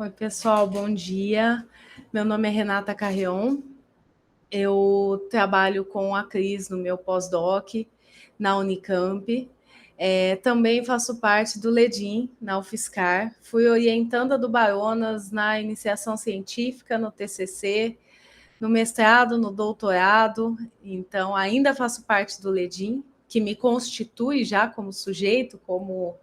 Oi, pessoal, bom dia. Meu nome é Renata Carrion. Eu trabalho com a Cris no meu pós-doc na Unicamp. Também faço parte do LEDIM, na UFSCar. Fui orientanda do Baronas na iniciação científica, no TCC, no mestrado, no doutorado. Então, ainda faço parte do LEDIM, que me constitui já como sujeito, como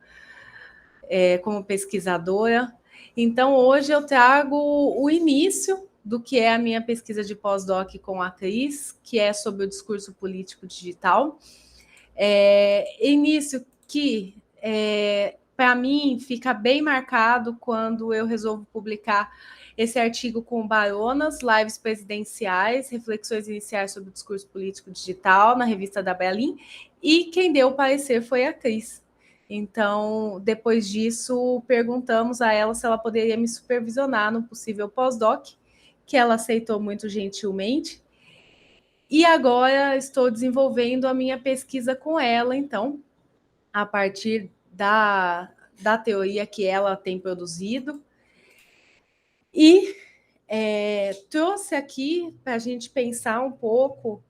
pesquisadora. Então, hoje eu trago o início do que é a minha pesquisa de pós-doc com a Cris, que é sobre o discurso político digital. Início que, para mim, fica bem marcado quando eu resolvo publicar esse artigo com Baronas, lives presidenciais, reflexões iniciais sobre o discurso político digital, na revista da Belin, e quem deu o parecer foi a Cris. Então, depois disso, perguntamos a ela se ela poderia me supervisionar no possível pós-doc, que ela aceitou muito gentilmente. E agora estou desenvolvendo a minha pesquisa com ela, então, a partir da teoria que ela tem produzido. E trouxe aqui para a gente pensar um pouco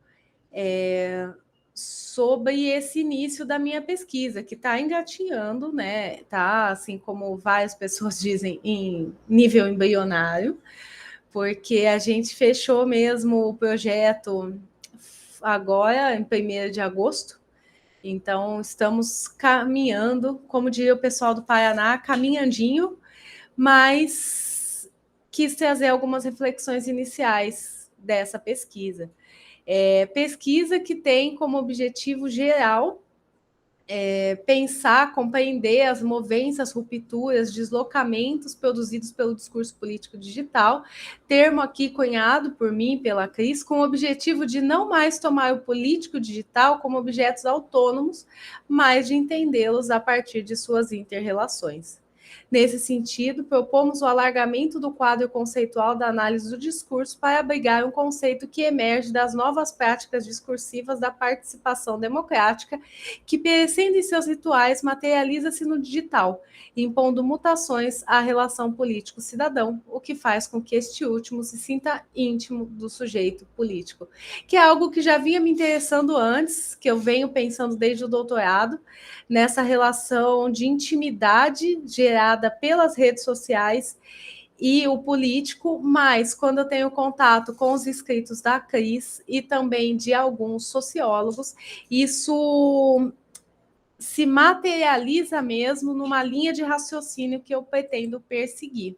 sobre esse início da minha pesquisa, que está engatinhando, né? Está, assim como várias pessoas dizem, em nível embrionário, porque a gente fechou mesmo o projeto agora, em 1º de agosto. Então, estamos caminhando, como diria o pessoal do Paraná, caminhandinho, mas quis trazer algumas reflexões iniciais dessa pesquisa. Pesquisa que tem como objetivo geral pensar, compreender as movências, rupturas, deslocamentos produzidos pelo discurso político digital, termo aqui cunhado por mim, pela Cris, com o objetivo de não mais tomar o político digital como objetos autônomos, mas de entendê-los a partir de suas inter-relações. Nesse sentido, propomos o alargamento do quadro conceitual da análise do discurso para abrigar um conceito que emerge das novas práticas discursivas da participação democrática, que, perecendo em seus rituais, materializa-se no digital, impondo mutações à relação político-cidadão, o que faz com que este último se sinta íntimo do sujeito político, que é algo que já vinha me interessando antes, que eu venho pensando desde o doutorado, nessa relação de intimidade gerada pelas redes sociais e o político, mas quando eu tenho contato com os escritos da Cris e também de alguns sociólogos, isso se materializa mesmo numa linha de raciocínio que eu pretendo perseguir.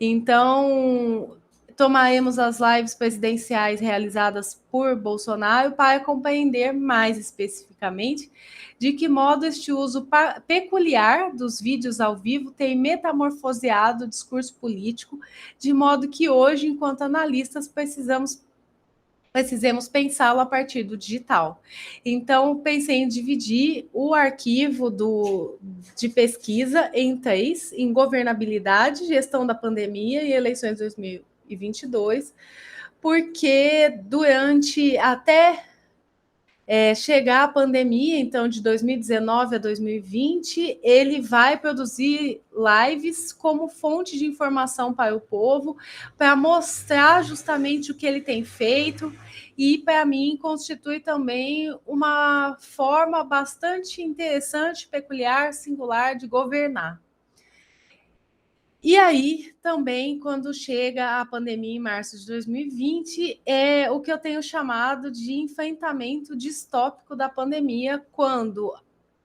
Então, tomaremos as lives presidenciais realizadas por Bolsonaro para compreender mais especificamente de que modo este uso peculiar dos vídeos ao vivo tem metamorfoseado o discurso político, de modo que hoje, enquanto analistas, precisemos pensá-lo a partir do digital. Então, pensei em dividir o arquivo de pesquisa em 3, em governabilidade, gestão da pandemia e eleições 2022, porque durante até chegar a pandemia, então, de 2019 a 2020, ele vai produzir lives como fonte de informação para o povo, para mostrar justamente o que ele tem feito, e, para mim, constitui também uma forma bastante interessante, peculiar, singular de governar. E aí, também, quando chega a pandemia em março de 2020, é o que eu tenho chamado de enfrentamento distópico da pandemia, quando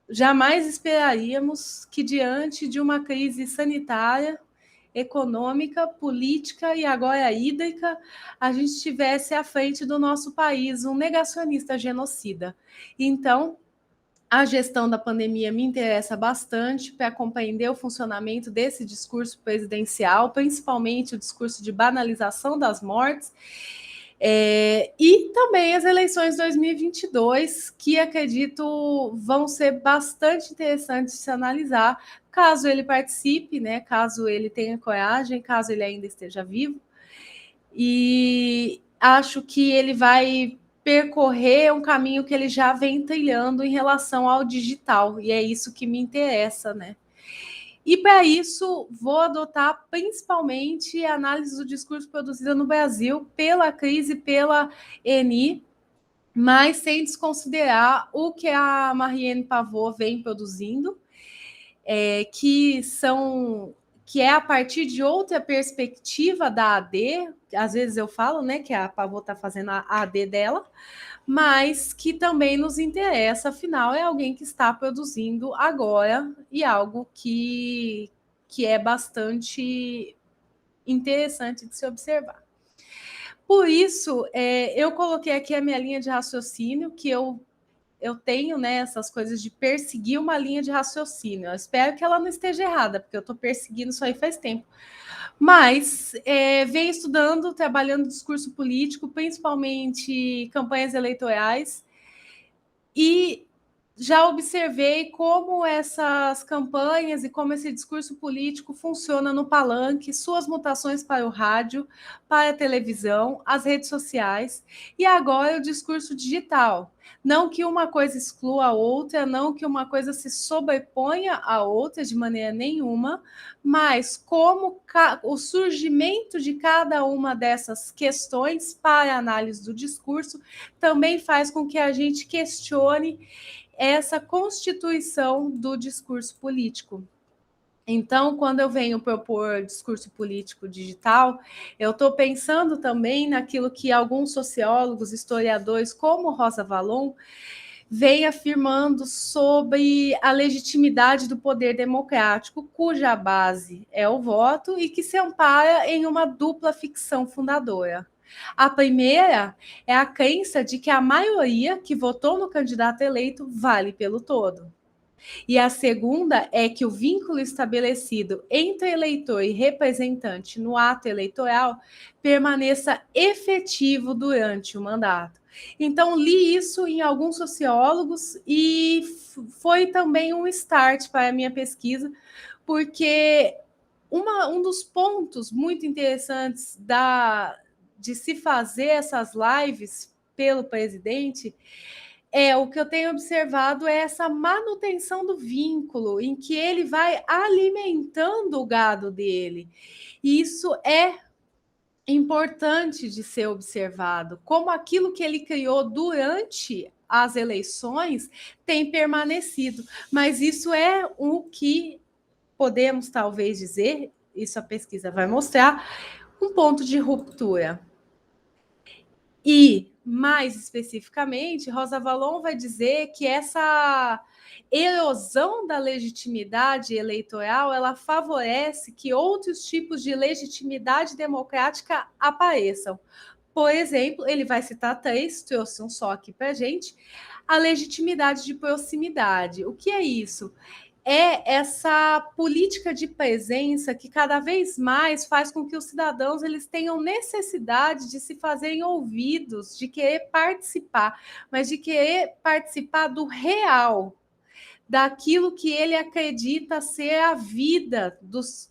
jamais esperaríamos que, diante de uma crise sanitária, econômica, política e agora hídrica, a gente estivesse à frente do nosso país um negacionista genocida. Então, a gestão da pandemia me interessa bastante para compreender o funcionamento desse discurso presidencial, principalmente o discurso de banalização das mortes, e também as eleições 2022, que acredito vão ser bastante interessantes de se analisar, caso ele participe, né, caso ele tenha coragem, caso ele ainda esteja vivo. E acho que ele vai percorrer um caminho que ele já vem trilhando em relação ao digital, e é isso que me interessa, né? E para isso, vou adotar principalmente a análise do discurso produzida no Brasil pela crise, pela ENI, mas sem desconsiderar o que a Mariene Pavot vem produzindo, que é a partir de outra perspectiva da AD. Às vezes eu falo, né, que a Pavot está fazendo a AD dela, mas que também nos interessa, afinal, é alguém que está produzindo agora e algo que é bastante interessante de se observar. Por isso, eu coloquei aqui a minha linha de raciocínio, que eu tenho, né, essas coisas de perseguir uma linha de raciocínio. Eu espero que ela não esteja errada, porque eu estou perseguindo isso aí faz tempo. Mas venho estudando, trabalhando discurso político, principalmente campanhas eleitorais, e já observei como essas campanhas e como esse discurso político funciona no palanque, suas mutações para o rádio, para a televisão, as redes sociais e agora o discurso digital. Não que uma coisa exclua a outra, não que uma coisa se sobreponha à outra de maneira nenhuma, mas como o surgimento de cada uma dessas questões para a análise do discurso também faz com que a gente questione essa constituição do discurso político. Então, quando eu venho propor discurso político digital, eu estou pensando também naquilo que alguns sociólogos, historiadores, como Rosa Valon, vem afirmando sobre a legitimidade do poder democrático, cuja base é o voto e que se ampara em uma dupla ficção fundadora. A primeira é a crença de que a maioria que votou no candidato eleito vale pelo todo. E a segunda é que o vínculo estabelecido entre eleitor e representante no ato eleitoral permaneça efetivo durante o mandato. Então, li isso em alguns sociólogos e foi também um start para a minha pesquisa, porque um dos pontos muito interessantes de se fazer essas lives pelo presidente o que eu tenho observado é essa manutenção do vínculo, em que ele vai alimentando o gado dele. E isso é importante de ser observado, como aquilo que ele criou durante as eleições tem permanecido. Mas isso é o que podemos talvez dizer, isso a pesquisa vai mostrar, um ponto de ruptura. E, mais especificamente, Rosa Valon vai dizer que essa erosão da legitimidade eleitoral, ela favorece que outros tipos de legitimidade democrática apareçam. Por exemplo, ele vai citar três, trouxe um só aqui para a gente, a legitimidade de proximidade. O que é isso? É essa política de presença que cada vez mais faz com que os cidadãos eles tenham necessidade de se fazerem ouvidos, de querer participar, mas de querer participar do real, daquilo que ele acredita ser a vida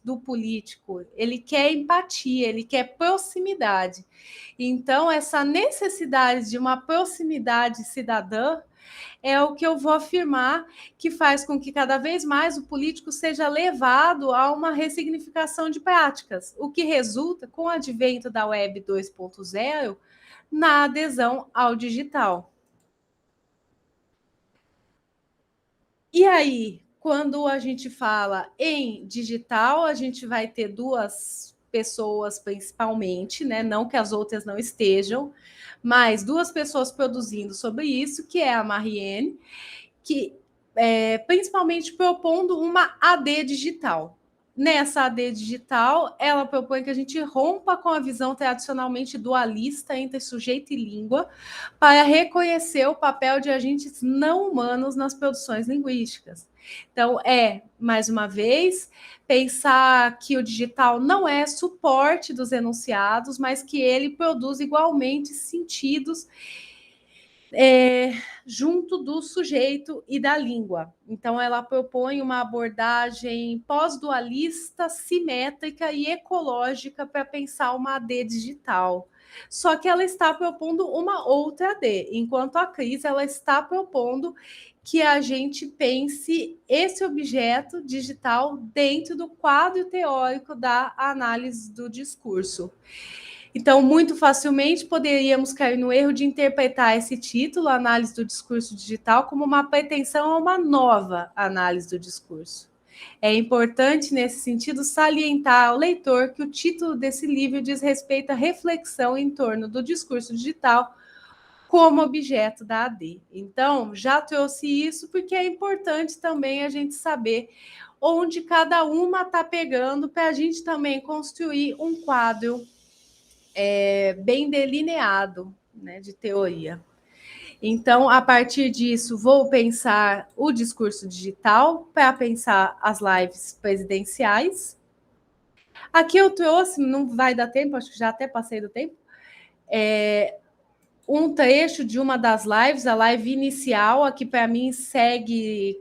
do político. Ele quer empatia, ele quer proximidade. Então, essa necessidade de uma proximidade cidadã é o que eu vou afirmar que faz com que cada vez mais o político seja levado a uma ressignificação de práticas, o que resulta, com o advento da Web 2.0, na adesão ao digital. E aí, quando a gente fala em digital, a gente vai ter duas pessoas principalmente, né? Não que as outras não estejam, mas duas pessoas produzindo sobre isso, que é a Mariene, que principalmente propondo uma AD digital. Nessa AD digital, ela propõe que a gente rompa com a visão tradicionalmente dualista entre sujeito e língua para reconhecer o papel de agentes não humanos nas produções linguísticas. Então, mais uma vez, pensar que o digital não é suporte dos enunciados, mas que ele produz igualmente sentidos junto do sujeito e da língua. Então, ela propõe uma abordagem pós-dualista, simétrica e ecológica para pensar uma AD digital. Só que ela está propondo uma outra AD, enquanto a Cris ela está propondo que a gente pense esse objeto digital dentro do quadro teórico da análise do discurso. Então, muito facilmente poderíamos cair no erro de interpretar esse título, Análise do Discurso Digital, como uma pretensão a uma nova análise do discurso. É importante, nesse sentido, salientar ao leitor que o título desse livro diz respeito à reflexão em torno do discurso digital como objeto da AD. Então, já trouxe isso porque é importante também a gente saber onde cada uma está pegando para a gente também construir um quadro bem delineado, né, de teoria. Então, a partir disso, vou pensar o discurso digital para pensar as lives presidenciais. Aqui eu trouxe, não vai dar tempo, acho que já até passei do tempo, um trecho de uma das lives, a live inicial, aqui para mim serve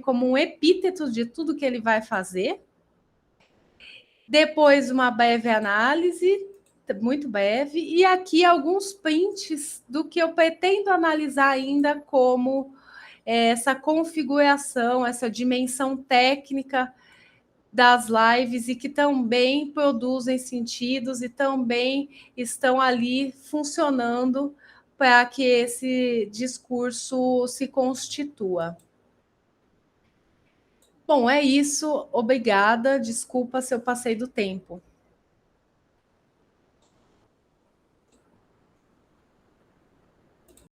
como um epíteto de tudo que ele vai fazer. Depois, uma breve análise, muito breve, e aqui alguns prints do que eu pretendo analisar ainda como essa configuração, essa dimensão técnica das lives e que também produzem sentidos e também estão ali funcionando para que esse discurso se constitua. Bom, é isso. Obrigada. Desculpa se eu passei do tempo.